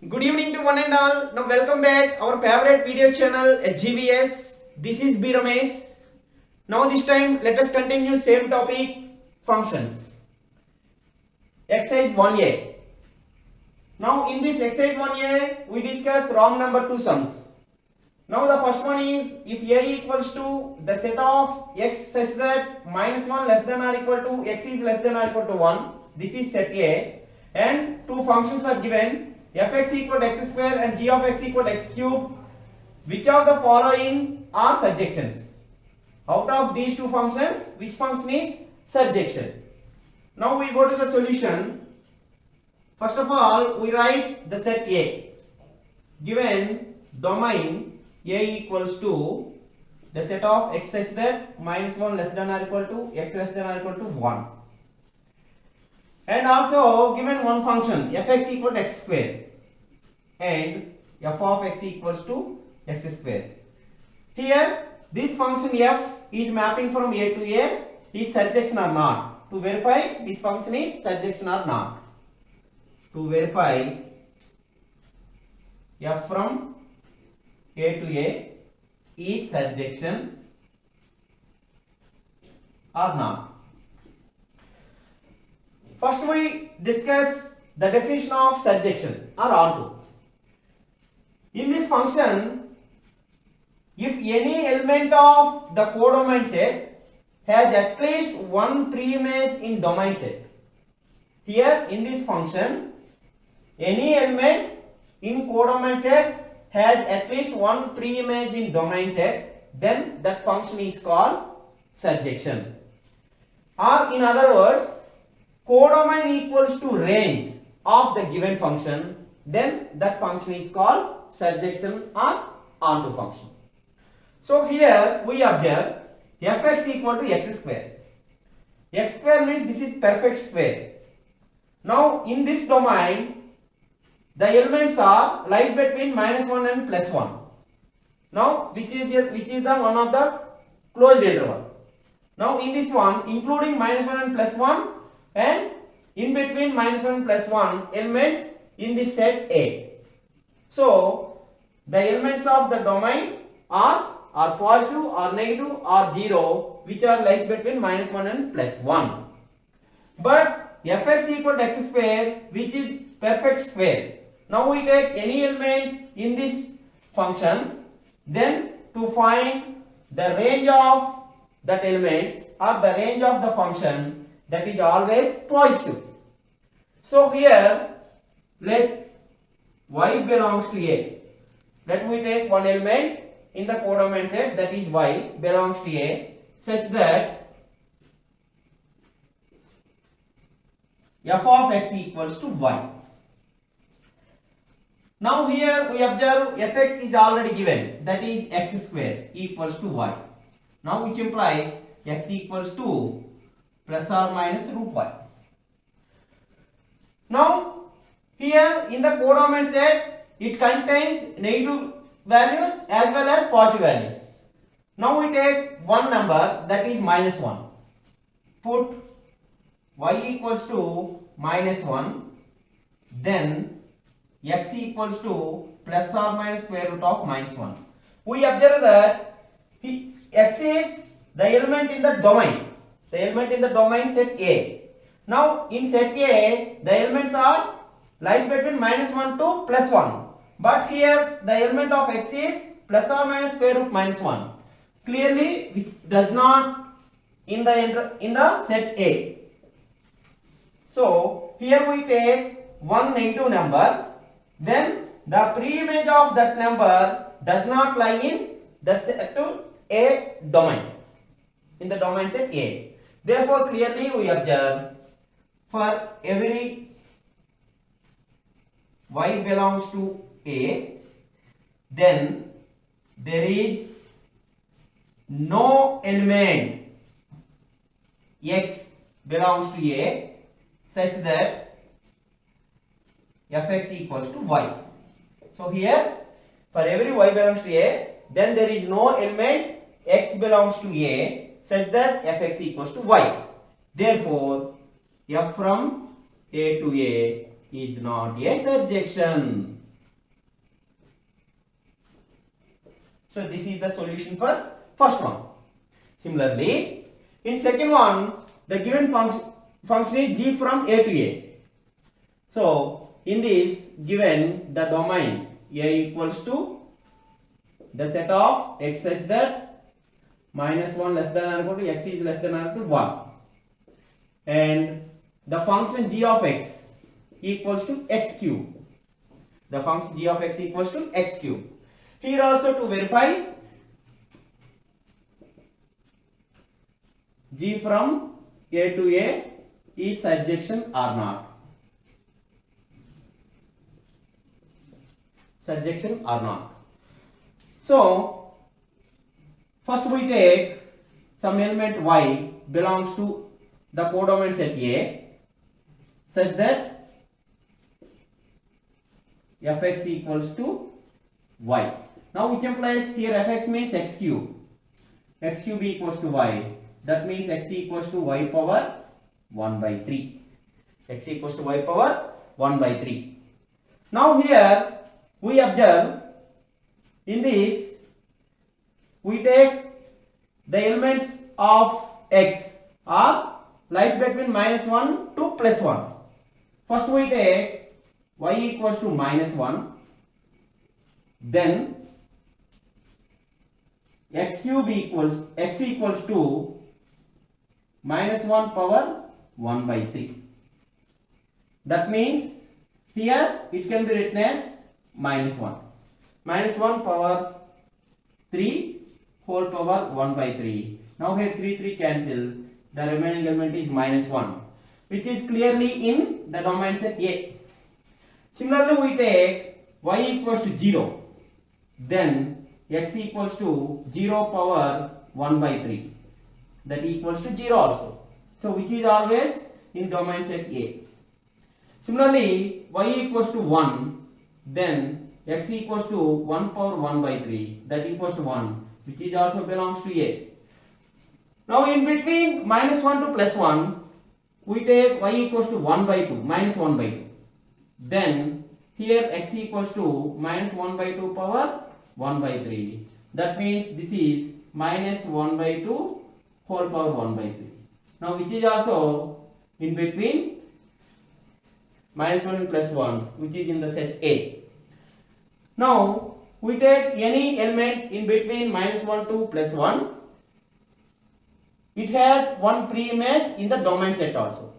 Good evening to one and all. Now welcome back our favorite video channel SGVS. This is B Ramesh. Now this time let us continue same topic, functions. Exercise 1A. Now in this exercise 1A we discuss wrong number 2 sums. Now the first one is if A equals to the set of x such that -1 less than or equal to x is less than or equal to 1. This is set A and two functions are given fx equal to x square and g of x equal to x cube. Which of the following are surjections? Out of these two functions, which function is surjection? Now we go to the solution. First of all, we write the set A. Given domain A equals to the set of x such that -1 less than or equal to x less than or equal to 1. And also given one function fx equal to x square and f of x equals to x square. Here this function f is mapping from A to A, is surjection or not. To verify this function is surjection or not. To verify f from A to A is surjection or not. First we discuss the definition of surjection or onto. In this function, if any element of the codomain set has at least one pre-image in domain set. Here in this function, any element in codomain set has at least one pre-image in domain set, then that function is called surjection. Or in other words, codomain equals to range of the given function, then that function is called surjection or onto function. So here we observe fx equal to x square. X square means this is perfect square. Now in this domain, the elements are lies between -1 and +1. Now which is the one of the closed interval. Now in this one, including -1 and +1 and in between -1 and +1 elements in this set A. So the elements of the domain are positive or negative or 0, which are lies between -1 and +1. But fx equal to x square, which is perfect square. Now we take any element in this function, then to find the range of that elements or the range of the function, that is always positive. So here let y belongs to A. Let me take one element in the codomain set, that is y belongs to A, such that f of x equals to y. Now here we observe fx is already given, that is x square equals to y. Now which implies x equals to plus or minus root y. Now here in the codomain set, it contains negative values as well as positive values. Now we take one number, that is -1. Put y equals to -1, then x equals to plus or minus square root of -1. We observe that x is the element in the domain. The element in the domain set A. Now in set A, the elements are lies between -1 to +1. But here the element of x is plus or minus square root -1. Clearly which does not in the set A. So here we take one negative number, then the pre-image of that number does not lie in the set A domain, in the domain set A. Therefore clearly we observe for every y belongs to A, then there is no element x belongs to A such that fx equals to y. So here for every y belongs to A, then there is no element x belongs to A such that fx equals to y. Therefore f from A to A is not a surjection. So this is the solution for first one. Similarly, in second one, the given function is g from a to a. So in this, given the domain a equals to the set of x such that minus 1 less than or equal to x is less than or equal to 1, and the function g of x equals to x cube. The function g of x equals to x cube. Here also to verify, g from a to a is surjection or not. Surjection or not. So first we take some element y belongs to the codomain set A such that fx equals to y. Now which implies here fx means x cube. X cube equals to y. That means x equals to y power 1 by 3. X equals to y power 1 by 3. Now here we observe, in this we take the elements of x are lies between minus 1 to plus 1. First we take y equals to minus 1, then x equals to minus 1 power 1 by 3. That means here it can be written as minus 1. Minus 1 power 3 whole power 1 by 3. Now here 3 cancel. The remaining element is minus 1, which is clearly in the domain set A. Similarly, we take y equals to 0. Then x equals to 0 power 1 by 3. That equals to 0 also. So which is always in domain set A. Similarly, y equals to 1. Then x equals to 1 power 1 by 3. That equals to 1. Which is also belongs to A. Now in between minus 1 to plus 1, we take y equals to 1 by 2, minus 1 by 2. Then here x equals to minus 1 by 2 power 1 by 3. That means this is minus 1 by 2 whole power 1 by 3. Now which is also in between minus 1 and plus 1, which is in the set A. Now we take any element in between minus 1 to plus 1. It has one preimage in the domain set also.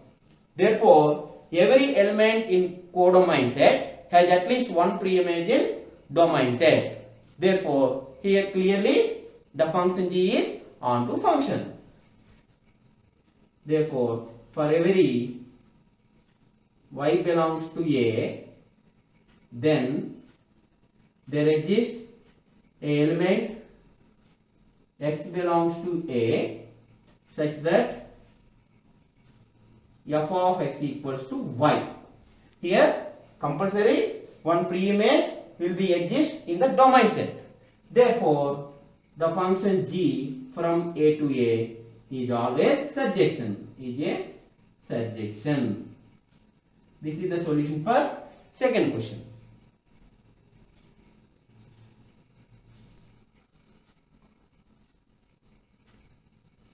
Therefore, every element in codomain set has at least one preimage in domain set. Therefore, here clearly the function g is onto function. Therefore, for every y belongs to A, then there exists a element x belongs to A such that f of x equals to y. Here compulsory one preimage will be exist in the domain set. Therefore, the function g from A to A is always surjection. Is a surjection. This is the solution for second question.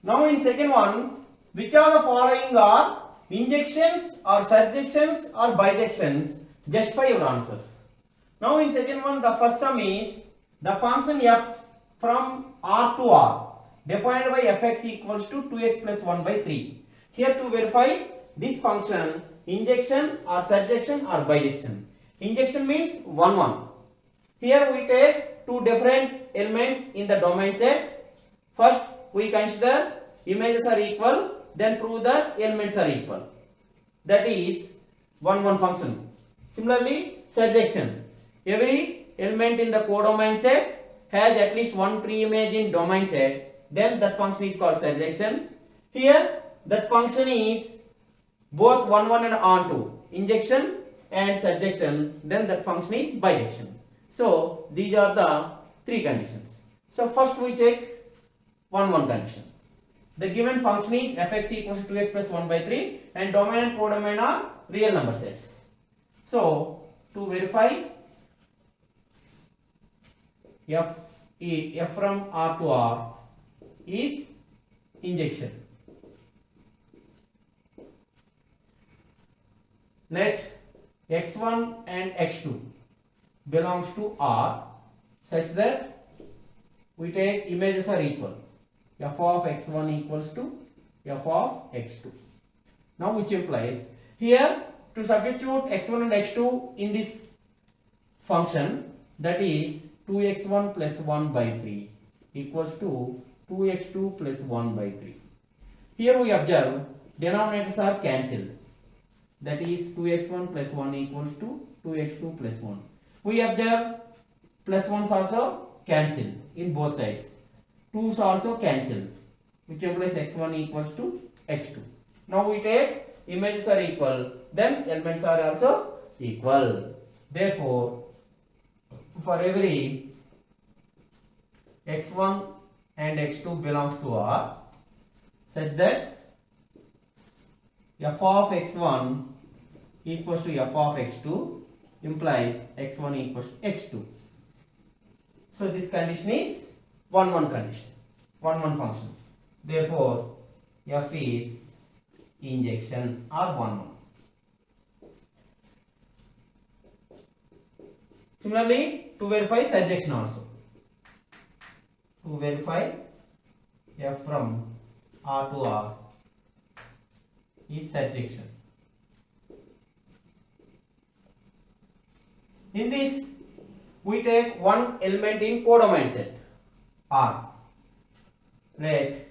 Now in second one, which of the following are injections or surjections or bijections? Justify your answers. Now in second one, the first sum is the function f from R to R defined by fx equals to 2x plus 1 by 3. Here to verify this function, injection or surjection or bijection. Injection means 1 1. Here we take two different elements in the domain set. First we consider images are equal, then prove that elements are equal. That is 1 1 function. Similarly, surjection. Every element in the codomain set has at least one preimage in domain set. Then that function is called surjection. Here that function is both 1 1 and onto, injection and surjection. Then that function is bijection. So these are the three conditions. So first we check 1 1 condition. The given function is fx equals to 2x plus 1 by 3 and domain and codomain are real number sets. So to verify f F from R to R is injection. Let x1 and x2 belongs to R such that we take images are equal. F of x1 equals to f of x2. Now which implies here to substitute x1 and x2 in this function, that is 2x1 plus 1 by 3 equals to 2x2 plus 1 by 3. Here we observe denominators are cancelled. That is 2x1 plus 1 equals to 2x2 plus 1. We observe plus 1s also cancelled in both sides. 2's also cancelled, which implies x1 equals to x2. Now we take images are equal, then elements are also equal. Therefore, for every x1 and x2 belongs to R, such that f of x1 equals to f of x2 implies x1 equals to x2. So this condition is 1-1 condition, 1-1 function. Therefore, f is injection or 1-1. Similarly, to verify surjection also. To verify f from R to R is surjection. In this, we take one element in codomain set R. Let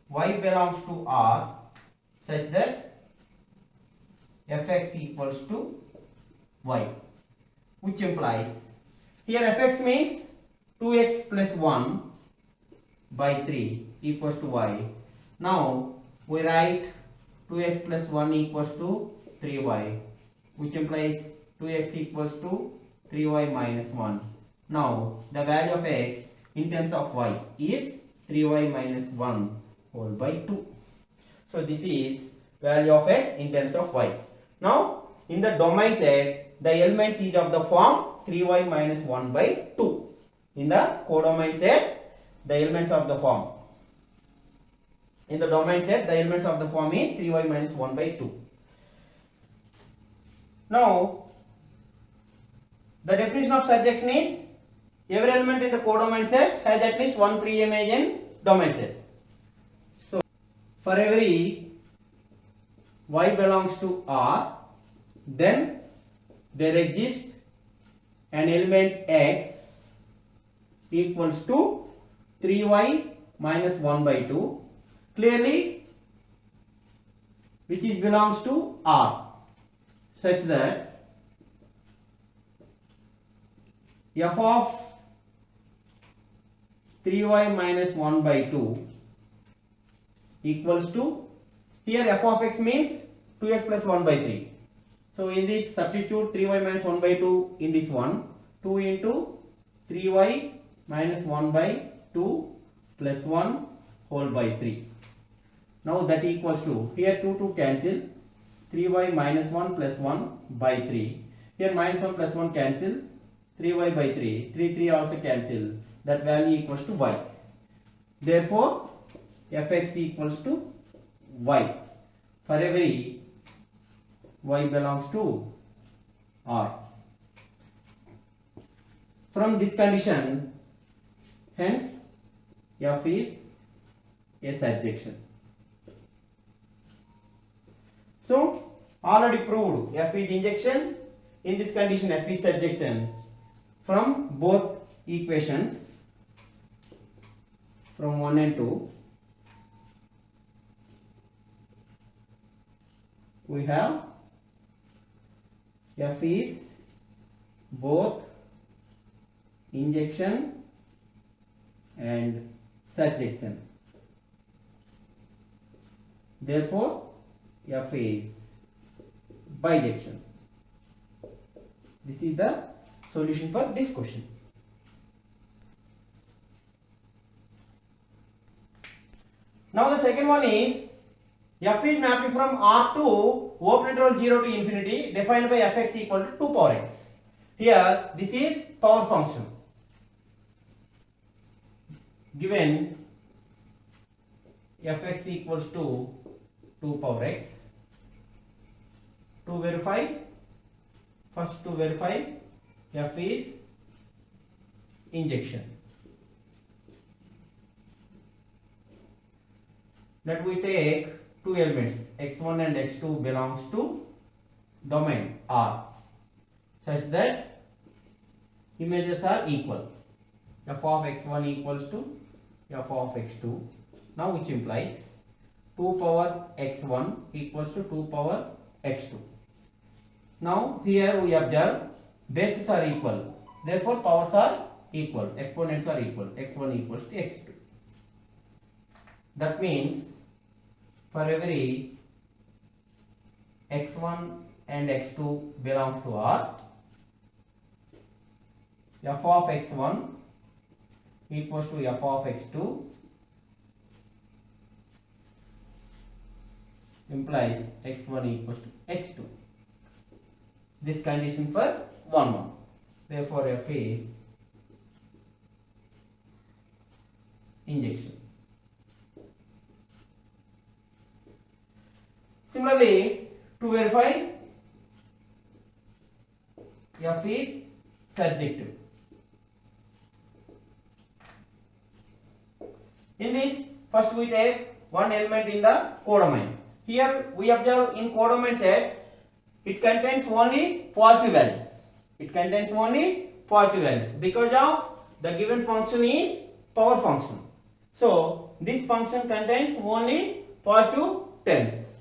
y belongs to R such that fx equals to y, which implies here fx means 2x plus 1 by 3 equals to y. Now we write 2x plus 1 equals to 3y, which implies 2x equals to 3y minus 1. Now the value of x in terms of y is 3y minus 1 whole by 2. So this is value of x in terms of y. Now in the domain set, the elements is of the form 3y minus 1 by 2. In the codomain set, the elements of the form. In the domain set, the elements of the form is 3y minus 1 by 2. Now, the definition of surjection is every element in the codomain set has at least one pre-image in domain set. So, for every y belongs to R, then there exists an element x equals to 3y minus 1 by 2, clearly which is belongs to R, such that f of 3y minus 1 by 2 equals to, here f of x means 2x plus 1 by 3. So in this substitute 3y minus 1 by 2 in this one, 2 into 3y minus 1 by 2 plus 1 whole by 3. Now that equals to, here 2 cancel, 3y minus 1 plus 1 by 3. Here minus 1 plus 1 cancel, 3y by 3, 3 also cancel, that value equals to y. Therefore, fx equals to y for every y belongs to R. From this condition, hence f is a surjection. So, already proved f is injection. In this condition, f is surjection. From both equations, from 1 and 2, we have f is both injection and surjection. Therefore, f is bijection. This is the solution for this question. Now the second one is f is mapping from R to open interval 0 to infinity defined by fx equal to 2 power x. Here this is power function. given fx equals to 2 power x. To verify, first to verify f is injection. Let we take two elements x1 and x2 belongs to domain R such that images are equal. F of x1 equals to f of x2. Now which implies 2 power x1 equals to 2 power x2. Now here we observe bases are equal. Therefore powers are equal. Exponents are equal. x1 equals to x2. That means for every x1 and x2 belongs to R, f of x1 equals to f of x2 implies x1 equals to x2. This condition for 1 1. Therefore f is injection. Similarly, to verify f is surjective. In this, first we take one element in the codomain. Here we observe in codomain set it contains only positive values. It contains only positive values because of the given function is power function. So this function contains only positive terms.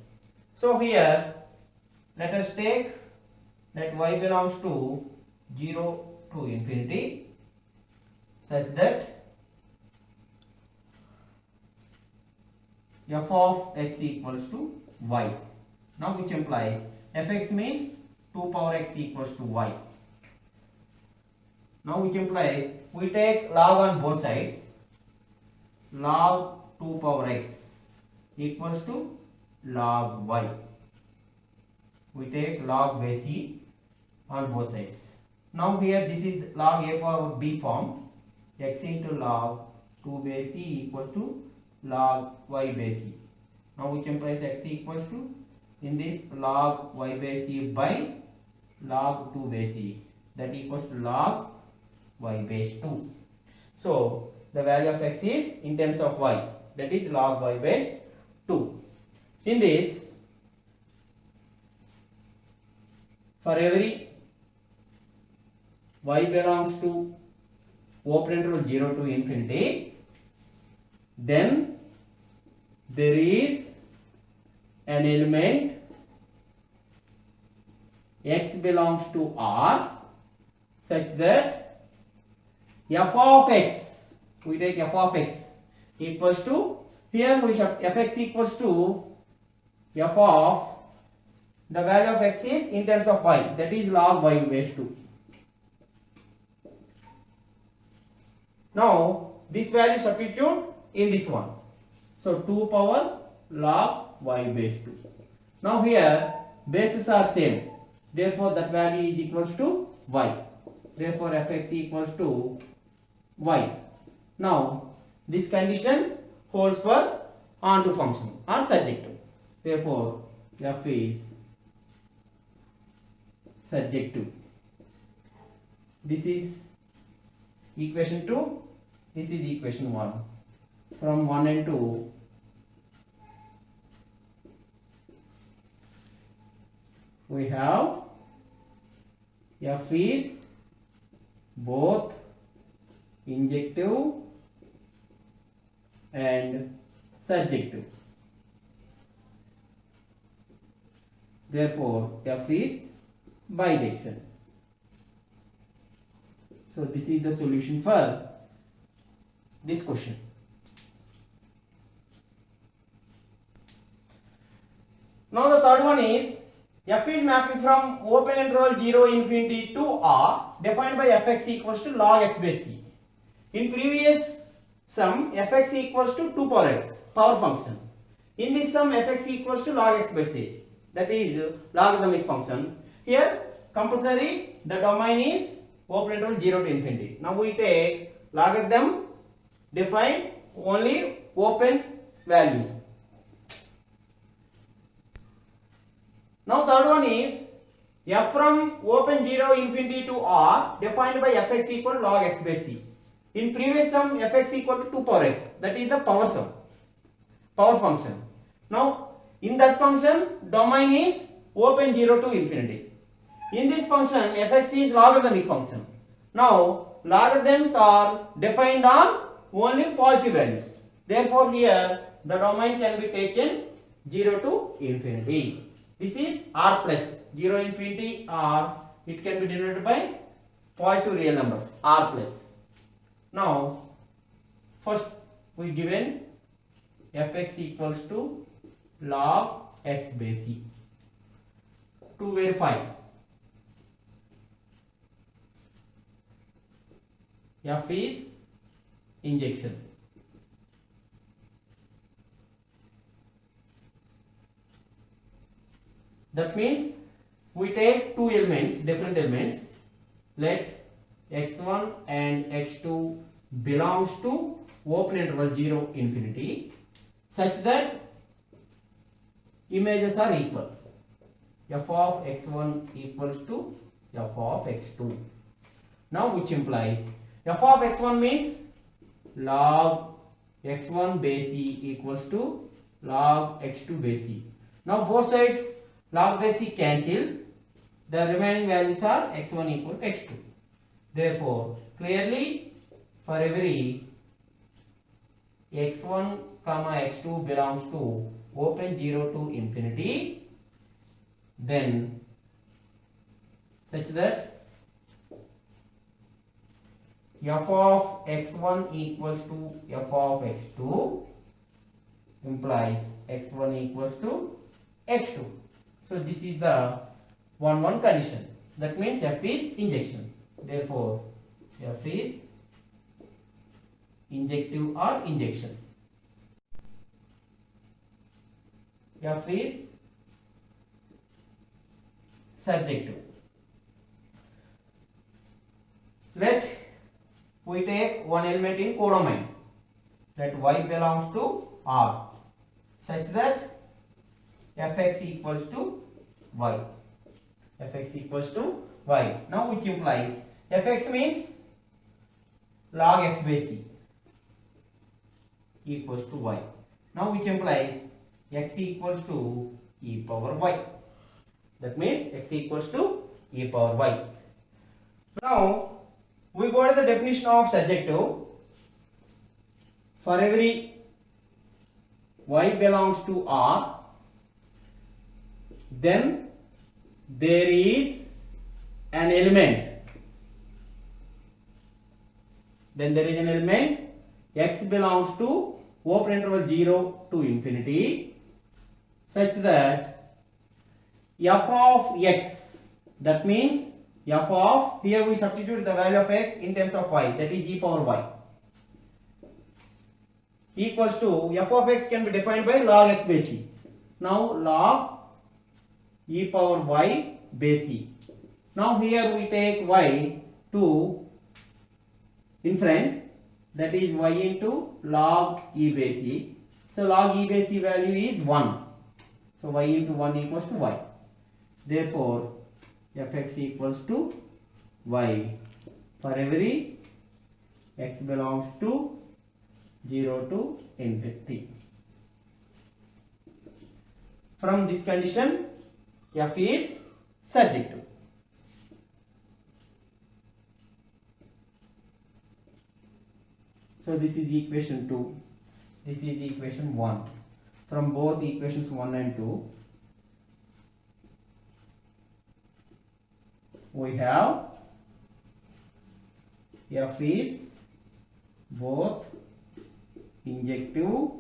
So here let us take that y belongs to 0 to infinity such that f of x equals to y. Now which implies fx means 2 power x equals to y. Now which implies we take log on both sides. Log 2 power x equals to log y. We take log base e on both sides. Now here this is log a power b form. X into log 2 base e equals to log y base e. Now which implies x equals to in this log y base e by log 2 base e, that equals to log y base 2. So the value of x is in terms of y, that is log y base 2. In this, for every y belongs to open interval 0 to infinity, then there is an element x belongs to R such that f of x, we take f of x equals to, here we shall fx equals to f of the value of x is in terms of y, that is log y base 2. Now this value substitute in this one. So 2 power log y base 2. Now here bases are same. Therefore that value is equals to y. Therefore fx equals to y. Now this condition holds for onto function or surjective. Therefore f is surjective. This is equation 2. This is equation 1. From 1 and 2, we have f is both injective and surjective. Therefore f is bijection. So this is the solution for this question. Now the third one is f is mapping from open interval 0 infinity to R defined by fx equals to log x base c. In previous sum fx equals to 2 power x, power function. In this sum fx equals to log x base a, that is logarithmic function. Here compulsory the domain is open interval 0 to infinity. Now we take logarithm define only open values. Now third one is f from open 0 infinity to r defined by fx equal log x by c. In previous sum fx equal to 2 power x, that is the power sum, power function. Now in that function domain is open 0 to infinity. In this function fx is logarithmic function. Now logarithms are defined on only positive values. Therefore here the domain can be taken 0 to infinity. This is r plus 0 infinity r, it can be denoted by positive real numbers r plus. Now first we given fx equals to log x by c. To verify, f is injection. That means we take two elements, different elements. Let x1 and x2 belongs to open interval 0 infinity such that images are equal. F of x1 equals to f of x2. Now which implies f of x1 means log x1 base c equals to log x2 base c. Now both sides log base c cancel. The remaining values are x1 equal to x2. Therefore, clearly for every x1 comma x2 belongs to open 0 to infinity, then such that f of x1 equals to f of x2 implies x1 equals to x2. So this is the 1-1 condition. That means f is injection. Therefore f is injective or injection. F is surjective. Let we take one element in codomain, that y belongs to r such that fx equals to y. Fx equals to y. Now which implies fx means log x by c equals to y. Now which implies x equals to e power y. That means x equals to e power y. Now we go to the definition of surjective. For every y belongs to r, then there is an element. Then there is an element x belongs to open interval 0 to infinity such that f of x, that means f of, here we substitute the value of x in terms of y, that is e power y, equals to f of x can be defined by log x by c. Now log e power y base c. Now here we take y to in front, that is y into log e base c. So log e base c value is 1. So y into 1 equals to y. Therefore fx equals to y for every x belongs to 0 to infinity. From this condition f is surjective. So this is equation 2, this is equation 1. From both equations 1 and 2 we have f is both injective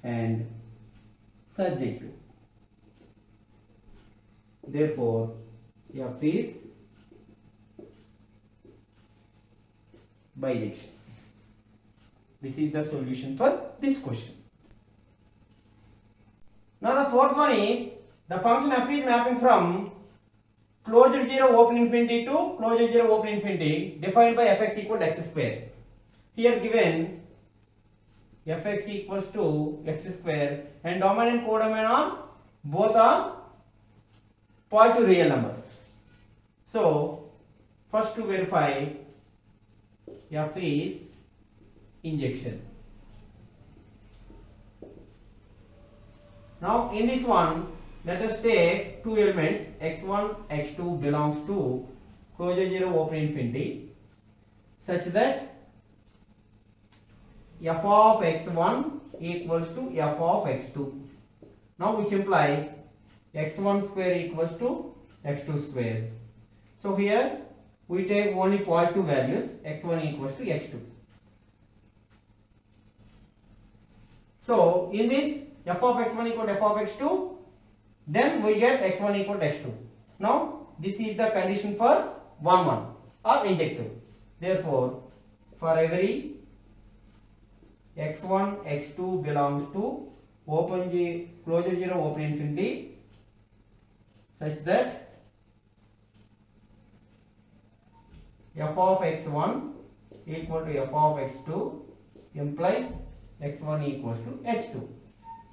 and surjective. Therefore f is bijection. This is the solution for this question. Now the fourth one is the function f is mapping from closed 0 open infinity to closed 0 open infinity defined by fx equal to x square. here given fx equals to x square and domain and codomain are both are positive real numbers. So first to verify f is injection. Now in this one, let us take two elements x1, x2 belongs to closure 0 open infinity such that f of x1 equals to f of x2. Now which implies x1 square equals to x2 square. So here we take only positive values, x1 equals to x2. So in this f of x1 equal to f of x2, then we get x1 equal to x2. Now this is the condition for 1 1 or injective. Therefore for every x1 x2 belongs to closure 0 open infinity such that f of x1 equal to f of x2 implies x1 equals to x2.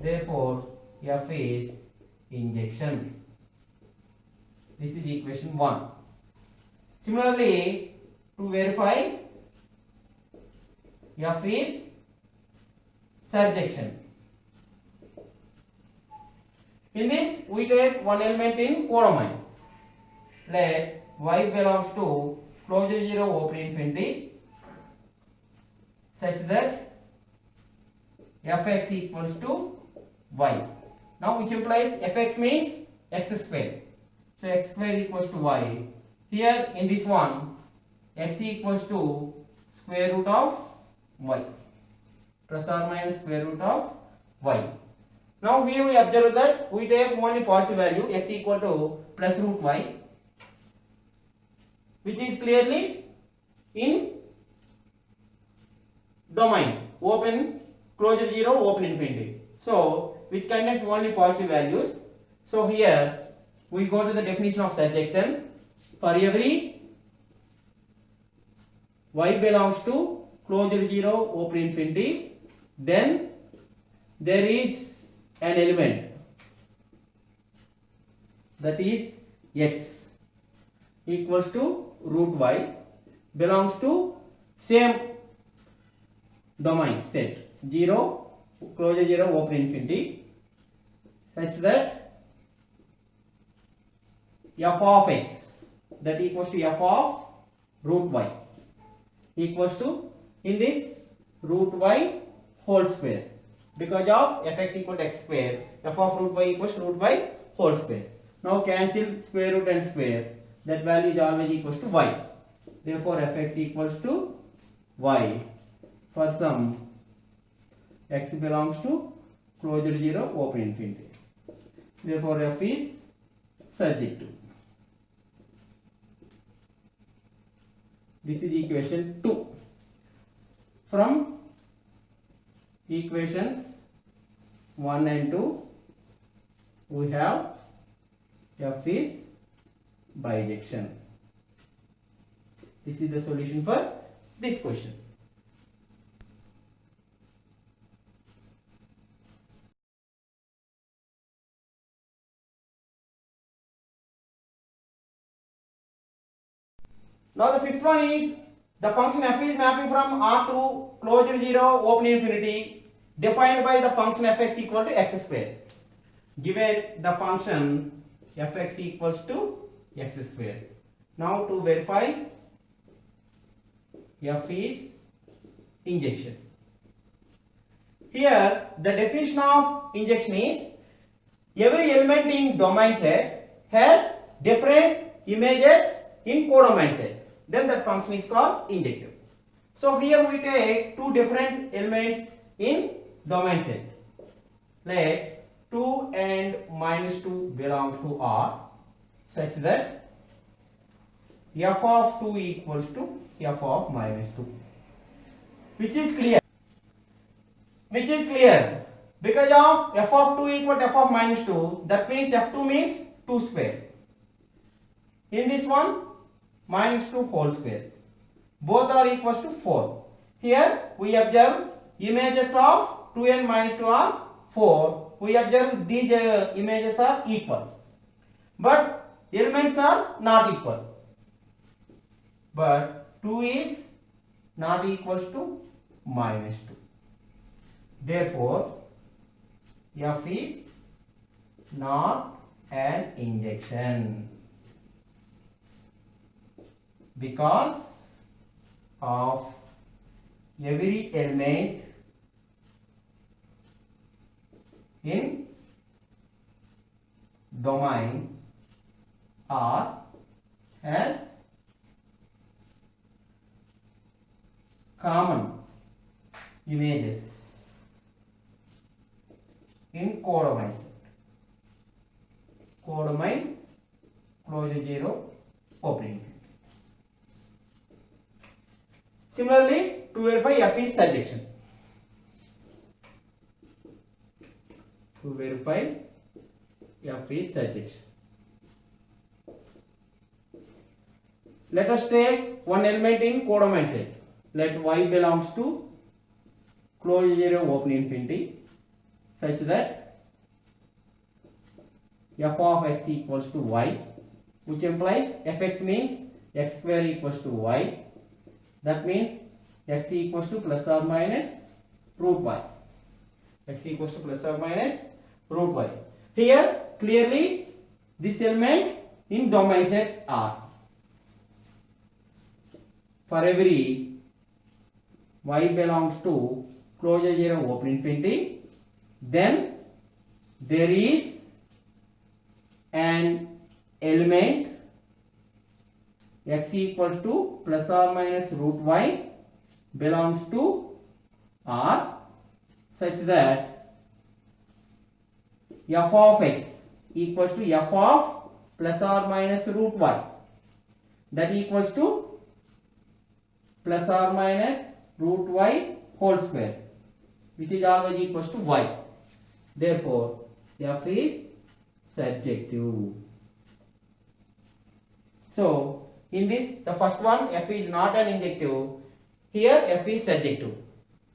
Therefore f is injection. This is equation 1. Similarly, to verify f is surjection. In this we take one element in codomain. Let y belongs to closure 0 open infinity such that fx equals to y. Now which implies fx means x square. So x square equals to y. Here in this one x equals to square root of y plus or minus square root of y. Now here we observe that we take only positive value x equal to plus root y, which is clearly in domain open closure 0 open infinity. So which contains only positive values. So here we go to the definition of surjection. For every y belongs to closure 0 open infinity, then there is an element that is x equals to root y belongs to same domain set 0 closure 0 open infinity such that f of x that equals to f of root y equals to in this root y whole square, because of fx equal to x square, f of root y equals to root y whole square. Now cancel square root and square, that value is always equals to y. Therefore fx equals to y for some x belongs to closure 0 open infinity. Therefore f is surjective. This is equation 2. From equations 1 and 2 we have f is bijection. This is the solution for this question. Now the fifth one is the function f is mapping from R to closure 0 open infinity defined by the function fx equal to x square. Given the function fx equals to x square. Now to verify f is injection. Here the definition of injection is every element in domain set has different images in codomain set. Then that function is called injective. So here we take two different elements in domain set. Let 2 and minus 2 belong to R such that f of 2 equals to f of minus 2, which is clear. Because of f of 2 equal to f of minus 2, that means f2 means 2 square. In this one minus 2 whole square, both are equals to 4. Here we observe images of 2n minus 2 are 4. We observe these images are equal, but elements are not equal. But 2 is not equals to minus 2. Therefore, F is not an injection because of every element in domain R has common images in codomain set. Codomain closure 0 opening. Similarly, to verify F is surjection. To verify F is surjection. Let us take one element in codomain set. Let y belongs to closure 0 open infinity such that f of x equals to y, which implies fx means x square equals to y. That means x equals to plus or minus root y. X equals to plus or minus root y. Here clearly this element in domain set R. For every y belongs to closure 0 open infinity, then there is an element x equals to plus or minus root y belongs to R such that f of x equals to f of plus or minus root y, that equals to plus or minus root y whole square, which is always equals to y. Therefore, f is surjective. So, in this, the first one, f is not an injective. Here, f is surjective.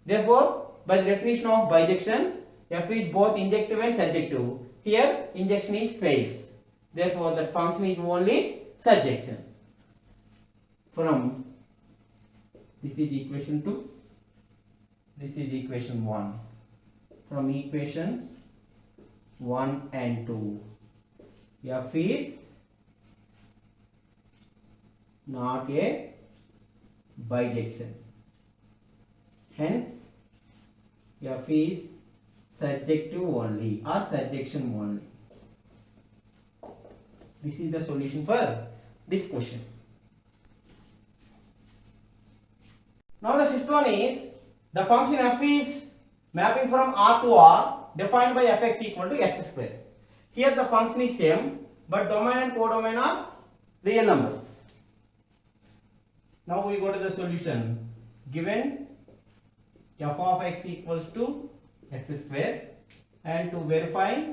Therefore, by the definition of bijection, f is both injective and surjective. Here, injection is fails. Therefore, that function is only surjection. From this is equation 2. This is equation 1. From equations 1 and 2, f is not a bijection. Hence, f is surjective only or surjection only. This is the solution for this question. Now the sixth one is the function f is mapping from R to R defined by fx equal to x square. Here the function is same, but domain and codomain are real numbers. Now we go to the solution. Given f of x equals to x square, and to verify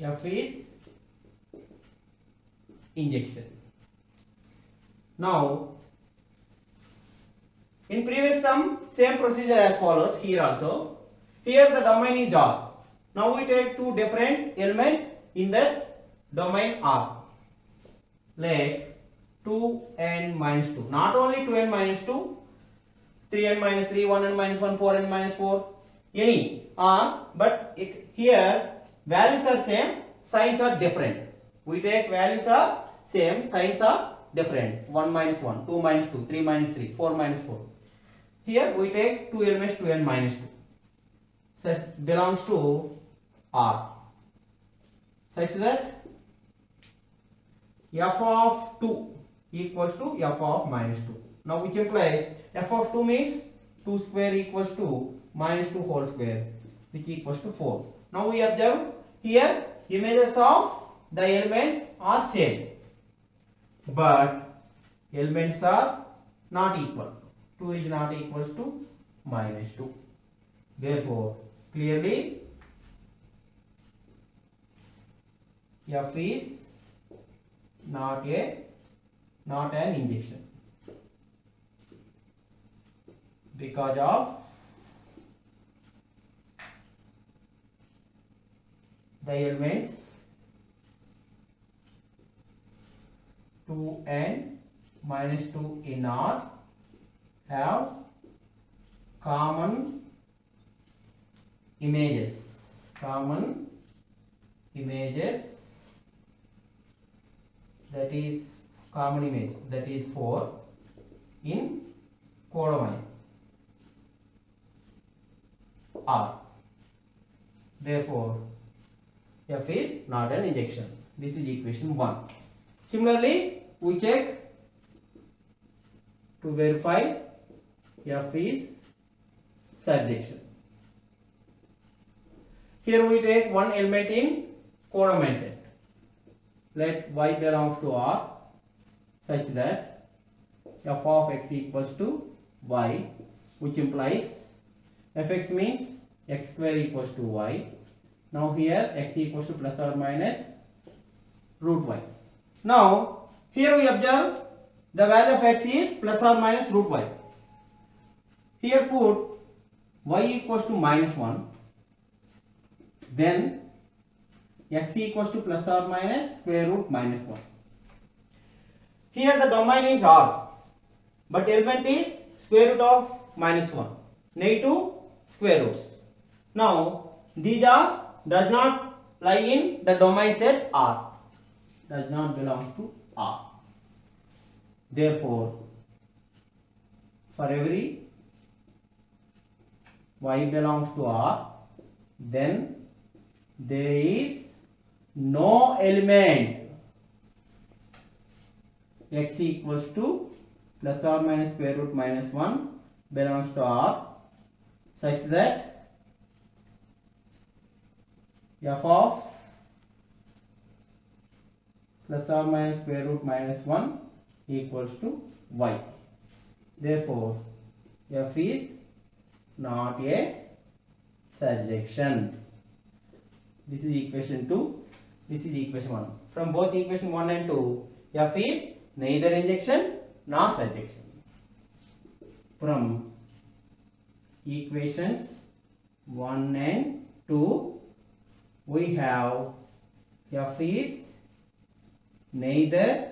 f is injection. Now in previous sum, same procedure as follows here also. Here the domain is R. Now we take two different elements in that domain R. Let 2n minus 2. Not only 2n minus 2, 3n minus 3, 1n minus 1, 4n minus 4, any R, but here values are same, signs are different. We take values are same, signs are different. 1 minus 1, 2 minus 2, 3 minus 3, 4 minus 4. Here we take two elements 2n minus 2. Such belongs to R. Such that f of 2 equals to f of minus 2. Now which implies f of 2 means 2 square equals to minus 2 whole square, which equals to 4. Now we observe here images of the elements are same, but elements are not equal. 2 is not equals to minus 2. Therefore, clearly f is not an injection. because of the elements 2 and minus 2 in R have common images. That is common image, that is 4 in codomain R. Therefore, F is not an injection. This is equation 1. Similarly, we check to verify F is surjection. Here we take one element in codomain set. Let y belongs to R such that f of x equals to y, which implies fx means x square equals to y. Now here x equals to plus or minus root y. Now here we observe the value of x is plus or minus root y. Here put y equals to minus 1. Then x equals to plus or minus square root minus 1. Here the domain is R, but element is square root of minus 1. Negative square roots. Now these are does not lie in the domain set R. Does not belong to R. Therefore, for every y belongs to R, then there is no element x equals to plus or minus square root minus 1 belongs to R such that f of plus or minus square root minus 1 equals to y. Therefore, f is not a surjection. This is equation 2. This is equation 1. From both equation 1 and 2, f is neither injection nor surjection. From equations 1 and 2, we have f is neither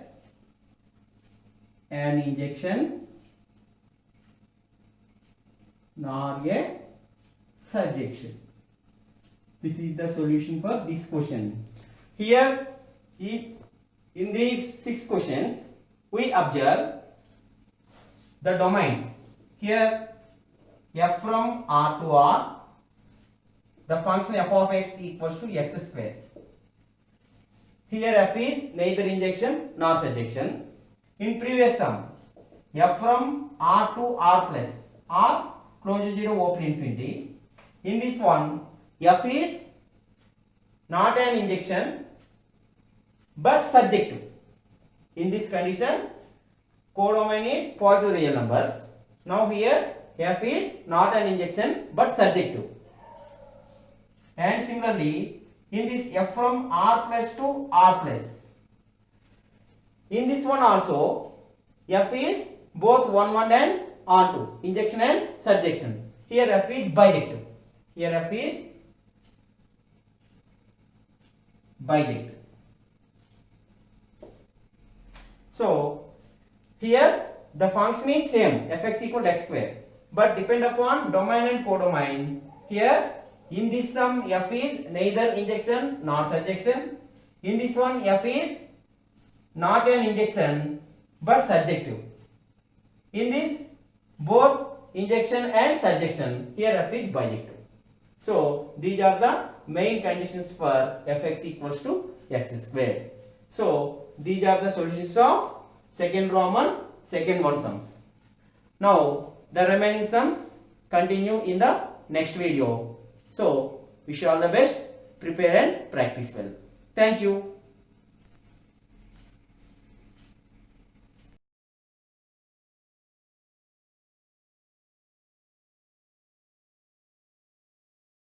an injection nor a surjection. This is the solution for this question. Here in these 6 questions we observe the domains. Here f from R to R, the function f of x equals to x square. Here f is neither injection nor surjection. In previous sum, f from R to R plus, R close to 0 open infinity. In this one, f is not an injection but surjective. In this condition, codomain is positive real numbers. Now here f is not an injection but surjective. And similarly, in this f from R plus to R plus, in this one also f is both 1 1 and on 2, injection and surjection. Here f is bijective. Here f is bijective. So here the function is same, fx equal to x square, but depend upon domain and codomain. Here in this sum f is neither injection nor surjection. In this one f is not an injection but surjective. In this both injection and surjection, here f is bijective. So these are the main conditions for fx equals to x square. So these are the solutions of second Roman second one sums. Now the remaining sums continue in the next video. So wish you all the best. Prepare and practice well. Thank you.